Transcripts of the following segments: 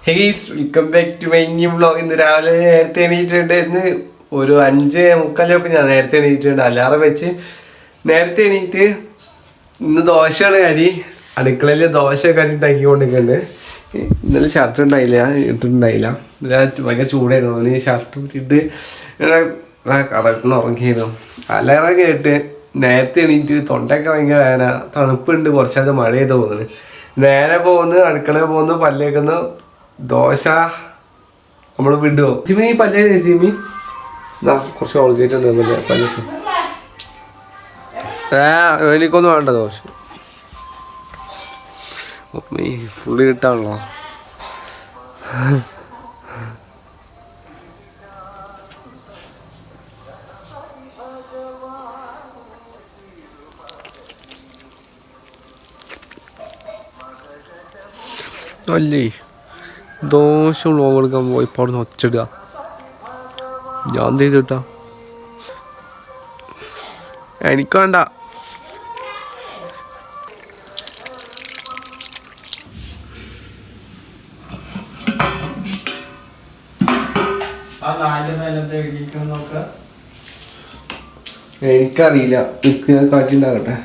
Welcome back to my new vlog. ഇന്ന് രാവിലെ നേരത്തെ എണീറ്റിട്ടുണ്ട്. ഇന്ന് ഒരു 5:45 ഞാൻ നേരത്തെ എണീറ്റിട്ടുണ്ട്. അലാറം വെച്ച് നേരത്തെ എണീറ്റ് ഇന്ന് ദോശയാണ് കടി. അടുക്കളയിൽ ദോശ കടി ഉണ്ടാക്കിക്കൊണ്ടിരിക്കുന്നുണ്ട്. ഇന്നലെ ഷർട്ട് ഉണ്ടായില്ല, ഇട്ടിട്ടുണ്ടായില്ല. ഭയങ്കര ചൂടായിരുന്നു. ഈ ഷർട്ട് ഇട്ടിട്ട് കടന്ന് ഉറങ്ങിയിരുന്നു. അലാറം കേട്ട് നേരത്തെ എണീറ്റ് തൊണ്ടയൊക്കെ ഭയങ്കര വേദന, തണുപ്പുണ്ട്, കുറച്ചത് മഴ ചെയ്ത് പോകുന്നത്. നേരെ പോകുന്നു, അടുക്കളയിൽ പോകുന്നു, പല്ലേക്കുന്നു. ദോശ നമ്മൾ വിടുവോ ജിമി? പല്ലേ ജിമി കുറച്ച് ഓൾഗേറ്റ് ഉണ്ട് പല്ല്. എനിക്കൊന്നും വേണ്ട ദോശ, ഫുള്ള് കിട്ടാണല്ലോ. അല്ലേ ദോശ വ്ളോഗ് എടുക്കാൻ പോയി ഇപ്പോൾ അവിടെ നിന്ന് ഒച്ചിടുക. ഞാൻ എന്ത് ചെയ്തിട്ടാ? എനിക്ക് വേണ്ട. എനിക്കറിയില്ല, ഞാൻ കാട്ടിണ്ടാകട്ടെ.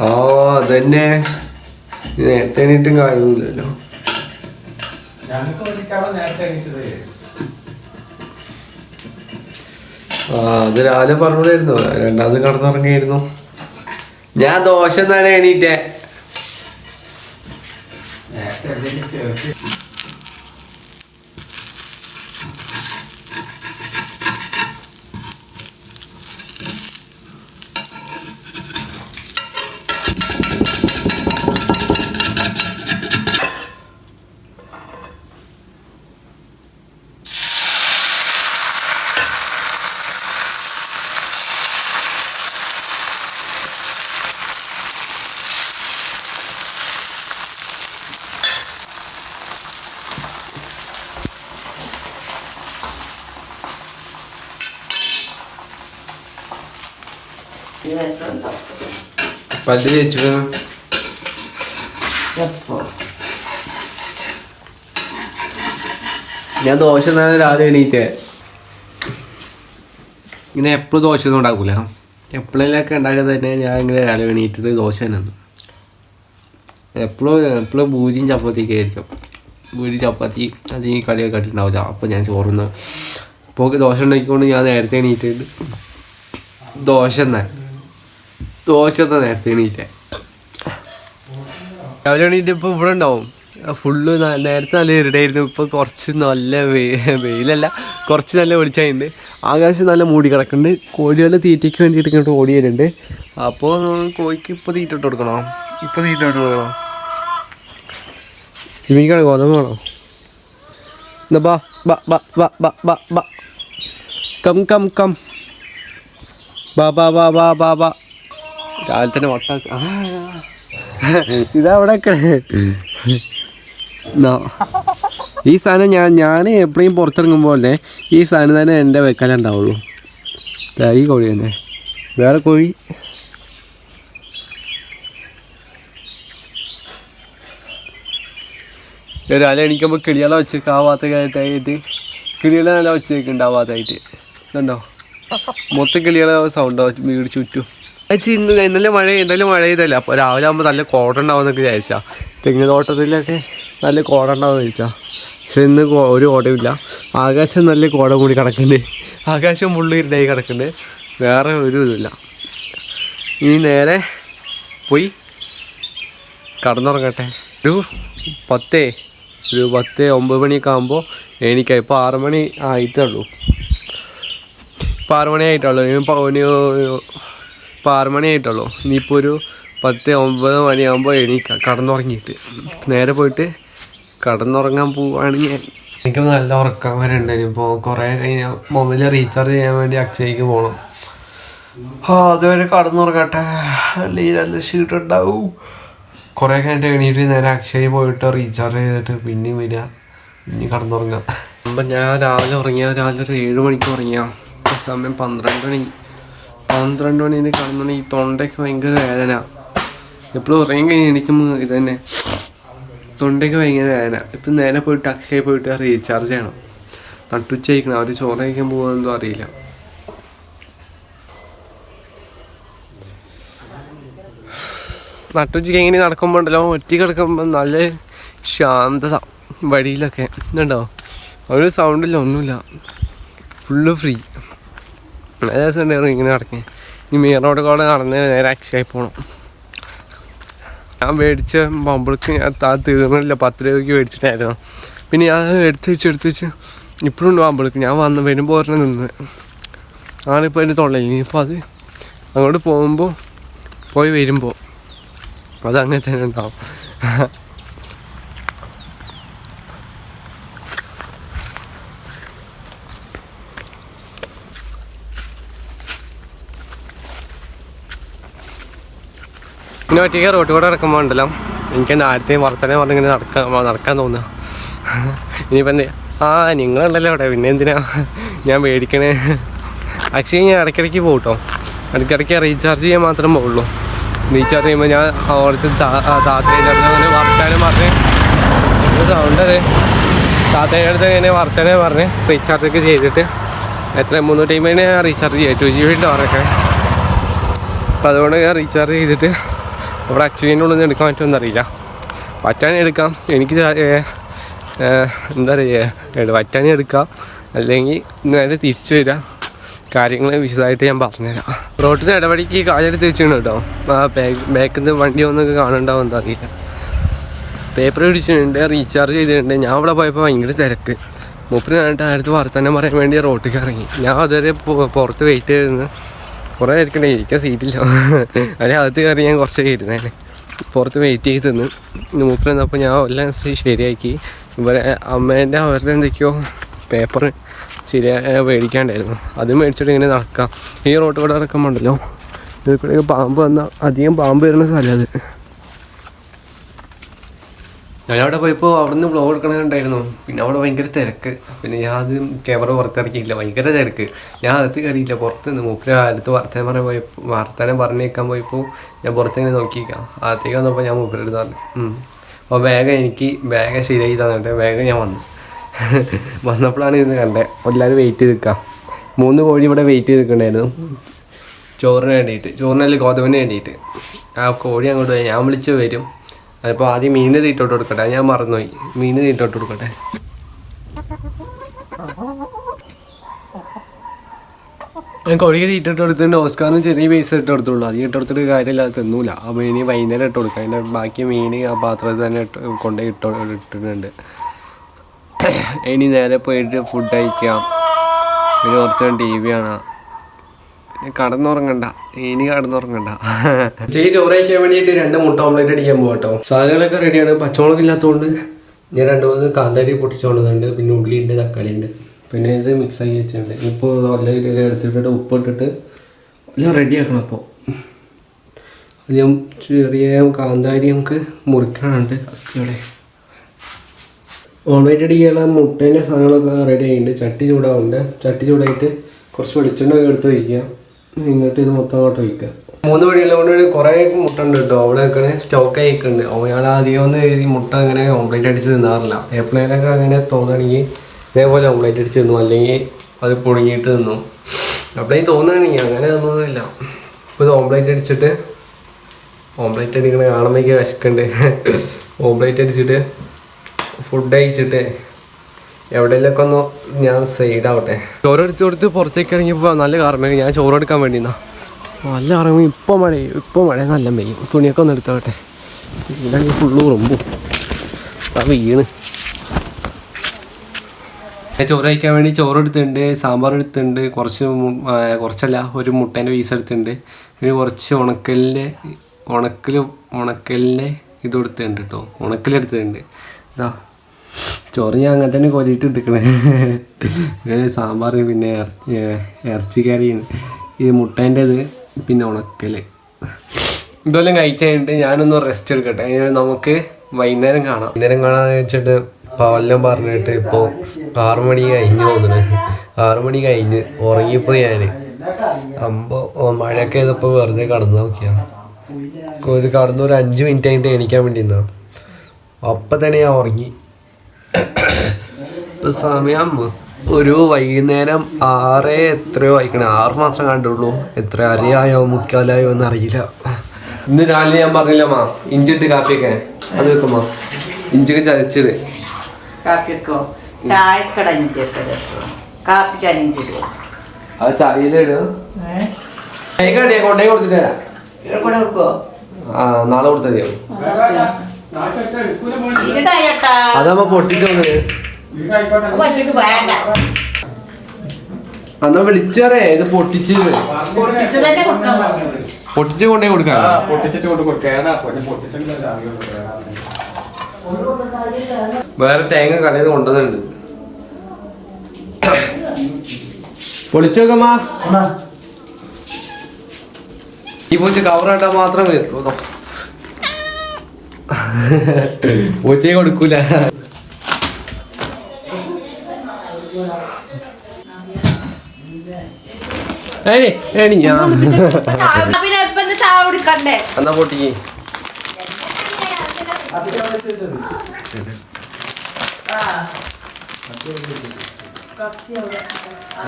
ഓ അതന്നെ, നേരത്തെ എണീറ്റും കാര്യമില്ലല്ലോ. അത് രാവിലെ പറഞ്ഞതായിരുന്നു. രണ്ടാമത് കടന്നുറങ്ങിയായിരുന്നു. ഞാൻ ദോശ തന്നെ എണീറ്റേ. പല്ല് തേച്ചു. ഞാൻ ദോശ തന്നെ രാവിലെ എണീറ്റേ. ഇങ്ങനെ എപ്പോഴും ദോശ ഒന്നും ഉണ്ടാക്കൂല. എപ്പോഴെങ്കിലൊക്കെ ഉണ്ടാക്കിയത് തന്നെ ഞാൻ ഇങ്ങനെ രാവിലെ എണീറ്റിട്ട് ദോശ തന്നെ. എപ്പോഴും പൂരിയും ചപ്പാത്തിയൊക്കെ ആയിരിക്കും. പൂരി ചപ്പാത്തി അതിന് കടിയൊക്കെ ആയിട്ടുണ്ടാവില്ല. അപ്പോൾ ഞാൻ ചോറുന്ന ഇപ്പോൾ ദോശ ഉണ്ടാക്കിക്കൊണ്ട് ഞാൻ നേരത്തെ എണീറ്റിട്ട് ദോശ നേരത്തെ എണീറ്റേ. രാവിലെ എണീറ്റ് ഇപ്പോൾ ഇവിടെ ഉണ്ടാവും. ഫുള്ള് നേരത്തെ നല്ല ഇരുടായിരുന്നു. ഇപ്പോൾ കുറച്ച് നല്ല വെയിലല്ല, കുറച്ച് നല്ല വെളിച്ചമുണ്ട്. ആകാശം നല്ല മൂടി കിടക്കുന്നുണ്ട്. കോഴികളുടെ തീറ്റയ്ക്ക് വേണ്ടിയിട്ട് ഇങ്ങോട്ട് ഓടി വരുന്നുണ്ട്. അപ്പോൾ കോഴിക്ക് ഇപ്പോൾ തീറ്റ ഇട്ട് കൊടുക്കണോ? ഇപ്പോൾ തീറ്റ ഇട്ട് കൊടുക്കണോ? ചിമിക്കാണ് ഗോതമ്പ് വേണോ? എന്നാ ബാ ബാ ബാ ബാ ബാ ബാ ബാ കം കം കം ബാ ബാ ബാ ബാ ബാ ബാ. രാവിലെ തന്നെ വട്ടാക്ക. ഇതവിടെ ഈ സാധനം ഞാൻ എപ്പോഴും പുറത്തിറങ്ങുമ്പോൾ അല്ലേ ഈ സാധനം തന്നെ എൻ്റെ വെക്കാനുണ്ടാവുള്ളൂ. ഈ കോഴി തന്നെ, വേറെ കോഴി രാവിലെ എണീക്കുമ്പോൾ കിളികളെ വെച്ചേക്ക് ആവാത്തതായിട്ട്, കിളികളെ നല്ല വെച്ചേക്കുണ്ട് ആവാത്തായിട്ട്. കണ്ടോ, മൊത്തം കിളികളെ സൗണ്ട് വീട് ചുറ്റും. ഇന്നലെ മഴ ചെയ്തല്ല. അപ്പോൾ രാവിലെ ആകുമ്പോൾ നല്ല കോട ഉണ്ടാവുമെന്നൊക്കെ വിചാരിച്ചാൽ, തെങ്ങ് തോട്ടത്തിലൊക്കെ നല്ല കോട ഉണ്ടാവുമെന്ന് വിചാരിച്ചാൽ. പക്ഷെ ഇന്ന് ഒരു കോടയുമില്ല. ആകാശം നല്ല കോട കൂടി കിടക്കുന്നുണ്ട്. ആകാശം ഫുള്ള് ഇരുടായി കിടക്കുന്നുണ്ട്. വേറെ ഒരു ഇതില്ല. ഇനി നേരെ പോയി കടന്നുറങ്ങട്ടെ. ഒരു 10-9 മണിയൊക്കെ ആകുമ്പോൾ എണീക്കാം. ഇപ്പോൾ 6 മണി ആയിട്ടുള്ളൂ. ഇപ്പോൾ 6 മണി ആയിട്ടുള്ളൂ. ഇപ്പോൾ 6 മണി ആയിട്ടുള്ളൂ. ഇനിയിപ്പോൾ ഒരു 10-9 മണിയാകുമ്പോൾ എണീക്കാം കടന്നുറങ്ങിയിട്ട്. നേരെ പോയിട്ട് കടന്നുറങ്ങാൻ പോവുകയാണെങ്കിൽ എനിക്ക് നല്ല ഉറക്കം വരണ്ട. ഇനിയിപ്പോൾ കുറേ കഴിഞ്ഞാൽ മൊബൈൽ റീചാർജ് ചെയ്യാൻ വേണ്ടി അക്ഷയ്ക്ക് പോകണം. അതുവരെ കടന്നുറങ്ങട്ടെ, അല്ലെങ്കിൽ നല്ല ഷീട്ടുണ്ടാവും. കുറേ കഴിഞ്ഞിട്ട് എണീറ്റ് നേരെ അക്ഷയ പോയിട്ട് റീചാർജ് ചെയ്തിട്ട് പിന്നെയും വരിക, ഇനി കടന്നുറങ്ങാം. സംഭവം ഞാൻ രാവിലെ ഒരു 7 മണിക്ക് ഉറങ്ങിയ സമയം 12 മണി കാണുന്ന ഈ തൊണ്ടയ്ക്ക് ഭയങ്കര വേദന. എപ്പോഴും ഉറങ്ങി കഴിഞ്ഞ് എണീക്കുമ്പോൾ ഇത് തന്നെ തൊണ്ടയ്ക്ക് ഭയങ്കര വേദന. ഇപ്പം നേരെ പോയിട്ട് അക്ഷയ പോയിട്ട് റീചാർജ് ചെയ്യണം. നട്ടുച്ച കഴിക്കണം. അവർ ചോറ് കഴിക്കാൻ പോകുന്നതും അറിയില്ല. നട്ടുച്ചയ്ക്ക് എങ്ങനെ നടക്കുമ്പോൾ ഉണ്ടല്ലോ, ഒറ്റ കിടക്കുമ്പോൾ നല്ല ശാന്തത. വഴിയിലൊക്കെ ഇതുണ്ടോ, ഒരു സൗണ്ടില്ല, ഒന്നുമില്ല, ഫുള്ള് ഫ്രീ. നല്ല രസമുണ്ടായിരുന്നു ഇങ്ങനെ നടക്കേ. ഈ മെയിൻ റോഡ് കൂടെ നടന്ന് നേരെ അക്ഷയായി പോകണം. ഞാൻ മേടിച്ച ബമ്പിൾക്ക് ഞാൻ തീർന്നില്ല. 10 രൂപയ്ക്ക് മേടിച്ചിട്ടായിരുന്നു. പിന്നെ ഞാൻ എടുത്ത് വെച്ച് ഇപ്പോഴും ഉണ്ട് ബമ്പിൾക്ക്. ഞാൻ വരുമ്പോൾ ഒരെണ്ണം നിന്ന് ആണിപ്പോൾ അതിൻ്റെ തൊള്ളയിൽ. ഇനിയിപ്പോൾ അത് അങ്ങോട്ട് പോയി വരുമ്പോൾ അതങ്ങനെ തന്നെ ഉണ്ടാവും. പിന്നെ ഒറ്റയ്ക്ക് റോട്ടിൽ കൂടെ നടക്കുമ്പോൾ ഉണ്ടല്ലോ എനിക്ക് ആദ്യത്തെയും വർത്തമാനം പറഞ്ഞിങ്ങനെ നടക്കാൻ തോന്നുക. ഇനിയിപ്പോൾ എന്താ നിങ്ങളുണ്ടല്ലോ അവിടെ, പിന്നെ എന്തിനാ ഞാൻ മേടിക്കണേ. ആക്ച്വലി ഞാൻ ഇടയ്ക്കിടയ്ക്ക് പോകും കേട്ടോ. ഇടയ്ക്കിടയ്ക്ക് റീചാർജ് ചെയ്യാൻ മാത്രം പോകുള്ളൂ. റീചാർജ് ചെയ്യുമ്പോൾ ഞാൻ അവിടുത്തെ താത്തയുടെ അടുത്ത് വർത്താനം പറഞ്ഞ് സൗണ്ട് അതെ താത്തയുടെ അടുത്ത് ഇങ്ങനെ വർത്താനം പറഞ്ഞ് റീചാർജൊക്കെ ചെയ്തിട്ട് 300 ടൈമിന് റീചാർജ് ചെയ്യാം 2 GB ടവറൊക്കെ. അപ്പോൾ അതുകൊണ്ട് ഞാൻ റീചാർജ് ചെയ്തിട്ട് അവിടെ അച്ഛൻ്റെ ഉള്ളിൽ നിന്ന് എടുക്കാൻ പറ്റുമെന്ന് അറിയില്ല. പറ്റാനും എടുക്കാം, എനിക്ക് എന്താ പറയുക, പറ്റാനും എടുക്കാം, അല്ലെങ്കിൽ നേരെ തിരിച്ചു വരാം. കാര്യങ്ങൾ വിശദമായിട്ട് ഞാൻ പറഞ്ഞുതരാം. റോട്ടിൽ നിന്ന് ഇടപെടിക്ക് കാലെടുത്ത് വെച്ചിട്ടുണ്ട് കേട്ടോ. ബാക്കിൽ നിന്ന് വണ്ടി ഒന്നൊക്കെ കാണുന്നുണ്ടാവും, എന്താ അറിയില്ല. പേപ്പർ പിടിച്ചിട്ടുണ്ട്, റീചാർജ് ചെയ്തിട്ടുണ്ട്. ഞാൻ അവിടെ പോയപ്പോൾ ഭയങ്കര തിരക്ക്. മൂപ്പര് കണ്ടിട്ട് അടുത്ത് വർത്തമാനം പറയാൻ വേണ്ടി റോട്ടിലേക്ക് ഇറങ്ങി. ഞാൻ അതുവരെ പുറത്ത് വെയിറ്റ് ചെയ്തിരുന്നു. കുറേ ഇരിക്കണ്ടേ, ഇരിക്കാൻ സീറ്റില്ല. അതിന് അകത്ത് കയറി ഞാൻ കുറച്ച് ഇരുന്നേനെ. പുറത്ത് വെയിറ്റ് ചെയ്ത് നിന്ന് മൂപ്പര് നിന്നപ്പോൾ ഞാൻ എല്ലാം ശരിയാക്കി. ഇവിടെ അമ്മേൻ്റെ അവരുടെ എന്തൊക്കെയോ പേപ്പർ മേടിക്കാണ്ടായിരുന്നു. അത് മേടിച്ചിട്ട് ഇങ്ങനെ നടക്കാം. ഈ റോഡ് കൂടെ നടക്കുമ്പോൾ ഉണ്ടല്ലോ, ഇതിൽ പാമ്പ് വന്നാൽ അധികം പാമ്പ് വരുന്ന സ്ഥലം അത്. ഞാനവിടെ പോയപ്പോൾ അവിടെ നിന്ന് വ്ളോഗ് എടുക്കണമുണ്ടായിരുന്നു. പിന്നെ അവിടെ ഭയങ്കര തിരക്ക്. പിന്നെ ഞാൻ അത് ക്യാമറ പുറത്തിറക്കിയില്ല, ഭയങ്കര തിരക്ക്. ഞാൻ അകത്ത് കയറിയില്ല, പുറത്ത് നിന്ന് മൂപ്പര് അടുത്ത് വർത്തമാനം പറഞ്ഞേക്കാൻ പോയപ്പോൾ ഞാൻ പുറത്തിങ്ങനെ നോക്കിയിരിക്കാം. അകത്തേക്ക് വന്നപ്പോൾ ഞാൻ മൂപ്പരെടുത്ത് പറഞ്ഞു. അപ്പോൾ ബാഗ് ശരിയായി തന്നിട്ട് വേഗം ഞാൻ വന്നപ്പോഴാണ് ഇന്ന് കണ്ടത്. എല്ലാവരും വെയിറ്റ് ചെയ്ത് നിൽക്കാം. 3 കോഴി ഇവിടെ വെയിറ്റ് ചെയ്ത് നിൽക്കണ്ടായിരുന്നു ചോറിന് വേണ്ടിയിട്ട്, ചോറിനല്ല ഗോതമ്പിന് വേണ്ടിയിട്ട്. ആ കോഴി അങ്ങോട്ട് പോയി. ഞാൻ വിളിച്ച് വരും. അതിപ്പോൾ ആദ്യം മീനിന് തീറ്റോട്ട് കൊടുക്കട്ടെ, ഞാൻ മറന്നുപോയി. മീനിന് തീറ്റോട്ട് കൊടുക്കട്ടെ. ഞാൻ കോഴിക്ക് തീറ്റിട്ട് കൊടുത്തിട്ടുണ്ട്. ഓസ്കാറിന് ചെറിയ പൈസ ഇട്ട് കൊടുത്തുള്ളൂ. അധികം ഇട്ട് കൊടുത്തിട്ട് കാര്യമില്ല, തിന്നൂല. ആ മീന് വൈകുന്നേരം ഇട്ട് കൊടുക്കുക. അതിൻ്റെ ബാക്കി മീന് ആ പാത്രത്തിൽ തന്നെ കൊണ്ടുപോയി ഇട്ടിട്ടുണ്ട്. ഇനി നേരെ പോയിട്ട് ഫുഡ് കഴിക്കാം. പിന്നെ കുറച്ച് TV കാണാം. പിന്നെ കടന്നുറങ്ങണ്ട. ചോറ് കഴിക്കാൻ വേണ്ടിയിട്ട് 2 മുട്ട ഓംലേറ്റ് അടിക്കാൻ പോകാം കേട്ടോ. സാധനങ്ങളൊക്കെ റെഡിയാണ്. പച്ചമുളക് ഇല്ലാത്തതുകൊണ്ട് ഞാൻ 2-3 കാന്താരി പൊട്ടിച്ചുകൊണ്ടുണ്ട്. പിന്നെ ഉള്ളിയുണ്ട്, തക്കാളി ഉണ്ട്. പിന്നെ ഇത് മിക്സാക്കി വെച്ചിട്ടുണ്ട്. ഇപ്പോൾ ഓൾറെഡി എടുത്തിട്ട് ഉപ്പിട്ടിട്ട് എല്ലാം റെഡിയാക്കണം. അപ്പോൾ അധികം ചെറിയ കാന്താരി നമുക്ക് മുറിക്കാനുണ്ട്. കത്തിയോടെ ഓംലേറ്റ് അടിക്കാനുള്ള മുട്ടേൻ്റെ സാധനങ്ങളൊക്കെ റെഡി ആയിട്ടുണ്ട്. ചട്ടി ചൂടായിട്ട് കുറച്ച് വെളിച്ചെണ്ണ എടുത്ത് വയ്ക്കുക. ഇങ്ങോട്ട് ഇത് മൊത്തം അങ്ങോട്ട് വയ്ക്കുക. 3 വഴിയുള്ളത് കൊണ്ട് കുറേ മുട്ട ഉണ്ട് കേട്ടോ. അവിടെ വെക്കണേ സ്റ്റോക്ക് ആയിക്കുന്നുണ്ട്. ഞാൻ അധികം ഒന്നും ഈ മുട്ട അങ്ങനെ ഓംലേറ്റ് അടിച്ച് തിന്നാറില്ല. എപ്പോഴേലൊക്കെ അങ്ങനെ തോന്നുകയാണെങ്കിൽ ഇതേപോലെ ഓംലേറ്റ് അടിച്ച് തിന്നു, അല്ലെങ്കിൽ അത് പൊടിഞ്ഞിട്ട് തിന്നു. അപ്പോഴേക്കും തോന്നുകയാണെങ്കിൽ അങ്ങനെ തന്നൊന്നുമില്ല. ഇപ്പോൾ ഇത് ഓംലേറ്റ് അടിക്കണ കാണുമ്പോഴേക്ക് വിശക്കുണ്ട്. ഓംലേറ്റ് അടിച്ചിട്ട് ഫുഡ് കഴിച്ചിട്ട് എവിടെയെങ്കിലൊക്കെ ഒന്ന് ഞാൻ സൈഡാവട്ടെ. ചോറെടുത്ത് കൊടുത്ത് പുറത്തേക്ക് ഇറങ്ങിയപ്പോൾ നല്ല കാർമേഘ. ഞാൻ ചോറെടുക്കാൻ വേണ്ടി നല്ല ഇറങ്ങി. ഇപ്പോൾ മഴ നല്ല പെയ്യും. തുണിയൊക്കെ ഒന്ന് എടുത്തോട്ടെ. ഇതാണെങ്കിൽ ഫുള്ള് ഉറുമ്പും വീണ്. ഞാൻ ചോറ് കഴിക്കാൻ വേണ്ടി ചോറെടുത്തിട്ടുണ്ട്, സാമ്പാർ എടുത്തിട്ടുണ്ട്, കുറച്ചല്ല ഒരു മുട്ടേൻ്റെ പീസ് എടുത്തിട്ടുണ്ട്. പിന്നെ കുറച്ച് ഉണക്കലിൻ്റെ ഇത് കൊടുത്തിട്ടുണ്ട് കേട്ടോ. ഉണക്കലെടുത്തിട്ടുണ്ട്. ഇതാ ചോറ് ഞാൻ അങ്ങനെ തന്നെ കൊലിയിട്ട് എടുക്കണേ. സാമ്പാർ, പിന്നെ ഇറച്ചിക്കറി, ഈ മുട്ടേൻ്റെത്, പിന്നെ ഉണക്കൽ, ഇതെല്ലാം കഴിച്ചു കഴിഞ്ഞിട്ട് ഞാനൊന്ന് റെസ്റ്റ് എടുക്കട്ടെ. നമുക്ക് വൈകുന്നേരം കാണാമെന്ന് വെച്ചിട്ട് പവലിനെ പറഞ്ഞിട്ട് ഇപ്പോൾ 6 മണി കഴിഞ്ഞ് തോന്നുന്നു. 6 മണി കഴിഞ്ഞ് ഉറങ്ങിപ്പോയി ഞാൻ. മഴയൊക്കെ ചെയ്തപ്പോൾ വെറുതെ കടന്നു നോക്കിയാ. കടന്നു ഒരു 5 മിനിറ്റ് കഴിഞ്ഞിട്ട് എണീക്കാൻ വേണ്ടി നിന്നാ. അപ്പം തന്നെ ഞാൻ ഉറങ്ങി. ഇപ്പം സമയം ഒരു വൈകുന്നേരം 6 എത്രയോ വായിക്കണേ. 6 മാത്രം കണ്ടുള്ളൂ. എത്ര അരയായോ മുക്കാലായോ എന്നറിയില്ല. ഇന്ന് രാവിലെ ഞാൻ പറഞ്ഞില്ലമ്മാ ഇഞ്ചിട്ട് കാപ്പിയൊക്കെ അത് വെക്കുമ്മ. ഇഞ്ചിക്ക് ചതച്ചിട് കാപ്പിക്കോ ചായക്കട ഇഞ്ചിട്ട് കാപ്പിക്ക് ഇഞ്ചിടുക. അത് ചായയിലിടുക. കൊണ്ടേ കൊടുത്തിട്ട് തരാം. കൊടുക്കോ? ആ നാളെ കൊടുത്താൽ അതമ്മ പൊട്ടിട്ട് വേണ്ട. അന്നാ വിളിച്ചറേ ഇത് പൊട്ടിച്ച് പൊട്ടിച്ച് കൊണ്ടേ കൊടുക്കാം. വേറെ തേങ്ങ കടയിൽ നിന്ന് കൊണ്ടുവന്നുണ്ട്. പൊളിച്ചു നോക്കമ്മ. ഈ പൂച്ച കവറാട്ടാ മാത്രം വരും. പൂച്ചയെ കൊടുക്കൂല. എന്നാ പൊട്ടിക്ക്.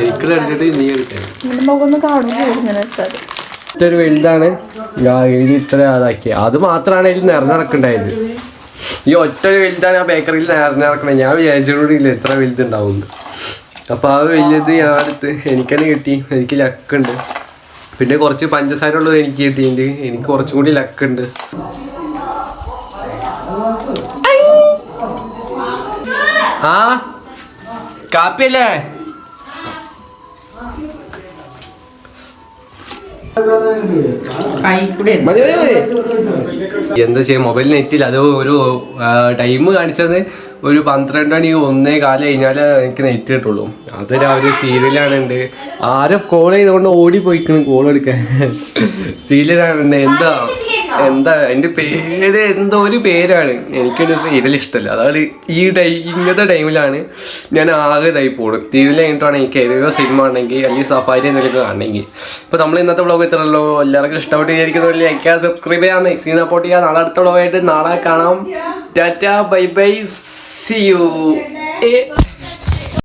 എനിക്കടിച്ചിട്ട് നീ എടുക്കാൻ ഒരു വലുതാണ് ഇത് ഇത്ര അതാക്കിയ. അത് മാത്രമാണ് ഇതിൽ നിറഞ്ഞിറക്കുണ്ടായത്. ഈ ഒറ്റ വലുതാണ് ആ ബേക്കറിയിൽ നിറഞ്ഞിറക്കണേ. ഞാൻ വിചാരിച്ചിട്ടില്ല ഇത്ര വലുതുണ്ടാവും. അപ്പോൾ ആ വലിയത് ഞാൻ അടുത്ത് എനിക്കന്നെ കിട്ടി. എനിക്ക് ലക്കുണ്ട്. പിന്നെ കുറച്ച് പഞ്ചസാര ഉള്ളത് എനിക്ക് കിട്ടിയിട്ടുണ്ട്. എനിക്ക് കുറച്ചും കൂടി ലക്കുണ്ട്. ആ കാപ്പിയല്ലേ? എന്താ ചെയ്യാ, മൊബൈൽ നെറ്റിൽ അത് ഒരു ടൈം കാണിച്ചത് ഒരു 12 മണി 1:15 കഴിഞ്ഞാലേ എനിക്ക് നെറ്റ് കിട്ടുള്ളൂ. അത് രാവിലെ സീരിയലാണുണ്ട്. ആരും കോൾ ചെയ്തുകൊണ്ട് ഓടി പോയിക്കണം കോൾ എടുക്കാൻ. സീരിയലാണുണ്ട്. എന്താ എൻ്റെ പേര് എന്തോ ഒരു പേരാണ്. എനിക്കൊരു സീരിയൽ ഇഷ്ടമല്ല. അതാണ് ഇങ്ങനത്തെ ടൈമിലാണ് ഞാൻ ആകെ ഇതായി പോകും. സീരിയൽ കഴിഞ്ഞിട്ടാണ് എനിക്ക് ഏതെങ്കിലും സിനിമ ആണെങ്കിൽ അല്ലെങ്കിൽ സഫാരി എന്തെങ്കിലും കാണണമെങ്കിൽ. ഇപ്പോൾ നമ്മൾ ഇന്നത്തെ വ്ളോഗ് ഇത്രയുള്ളൂ. എല്ലാവർക്കും ഇഷ്ടപ്പെട്ട് വിചാരിക്കുന്നവരിൽ ലൈക്ക് ചെയ്യുക, സബ്സ്ക്രൈബ് ചെയ്യാം, മാക്സിമം സപ്പോർട്ട് ചെയ്യുക. നാളെ അടുത്ത വ്ളോഗായിട്ട് നാളെ കാണാം. Tata bye bye, see U.